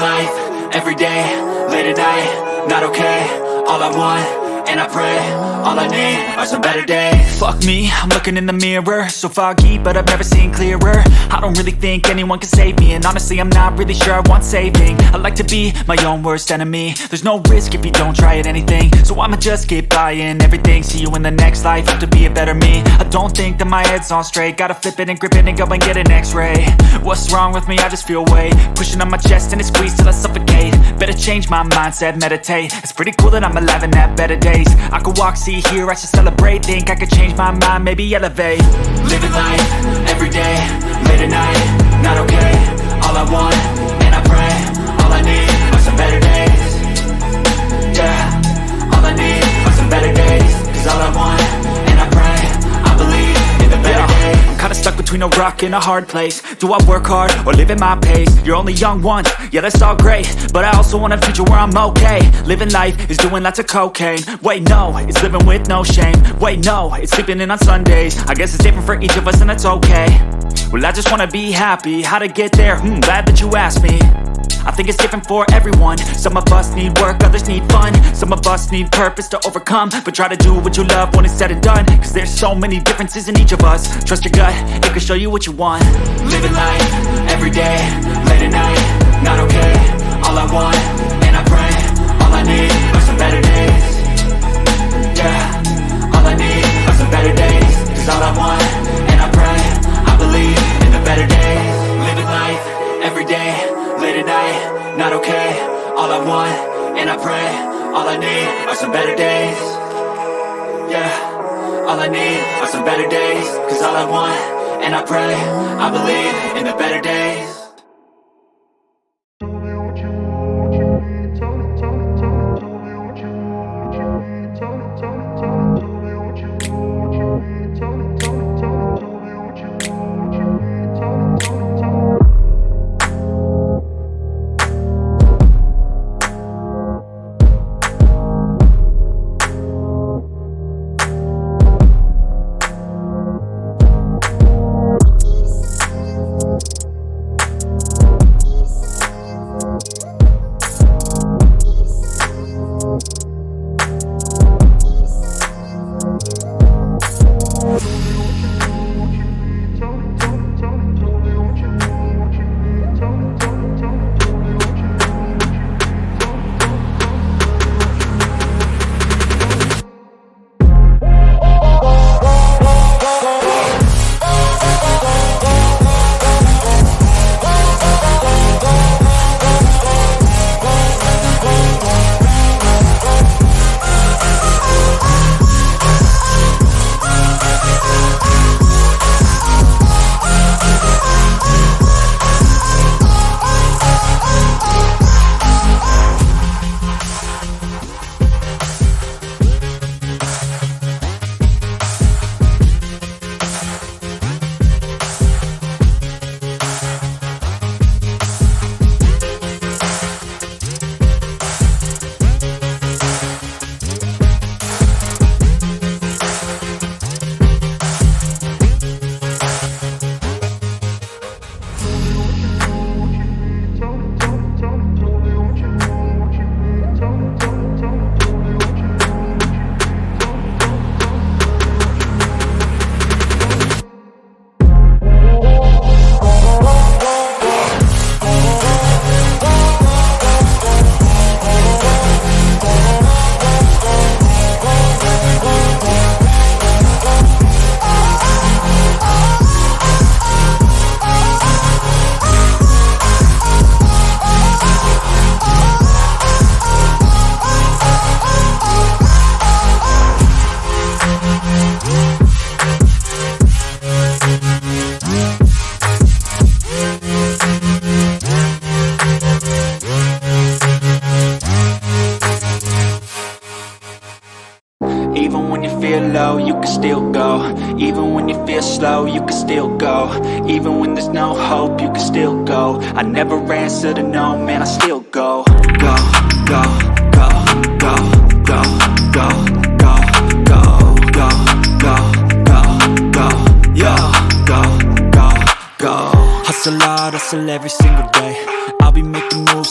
life, everyday, late at night, not okay. All I want, and I pray, all I need are some better days. Fuck me, I'm looking in the mirror, so foggy, but I've never seen clearer. I don't really think anyone can save me, and honestly I'm not really sure I want saving. I like to be my own worst enemy. There's no risk if you don't try at anything, so I'ma just keep buying everything. See you in the next life, have to be a better me. I don't think that my head's on straight, gotta flip it and grip it and go and get an x-ray. What's wrong with me? I just feel weight pushing on my chest and it squeezes till I suffocate. Better change my mindset, meditate. It's pretty cool that I'm alive and have better days. I could walk, see, hear, I should celebrate. Think I could change my mind, maybe elevate. Living life, everyday, late at night, not okay. All I want, and I pray, all I need are some better days. Yeah, all I need are some better days. Cause all I want, and I pray, I believe in the better days. I'm kinda stuck between a rock and a hard place. Do I work hard or live at my pace? You're only young once, yeah that's all great, but I also want a future where I'm okay. Living life is doing lots of cocaine. Wait no, it's living with no shame. Wait no, it's sleeping in on Sundays. I guess it's different for each of us and that's okay. Well I just wanna be happy, how to get there? Glad that you asked me. I think it's different for everyone. Some of us need work, others need fun. Some of us need purpose to overcome. But try to do what you love when it's said and done. Cause there's so many differences in each of us. Trust your gut, it can show you what you want. Living life, everyday, late at night, not okay. All I want, and I pray, all I need are some better days. Yeah, all I need are some better days. Cause all I want, and I pray, I believe in the better days. Living life, everyday, late at night, not okay. All I want, and I pray, all I need are some better days. Yeah, all I need are some better days. Cause all I want, and I pray, I believe in the better days. low, you can still go. Even when you feel slow, you can still go. Even when there's no hope, you can still go. I never answer to no, man, I still go. Go, go, go, go, go, go, go, go, go, go, go, go, yo, go, go, go. Hustle hard, hustle every single day. I'll be making moves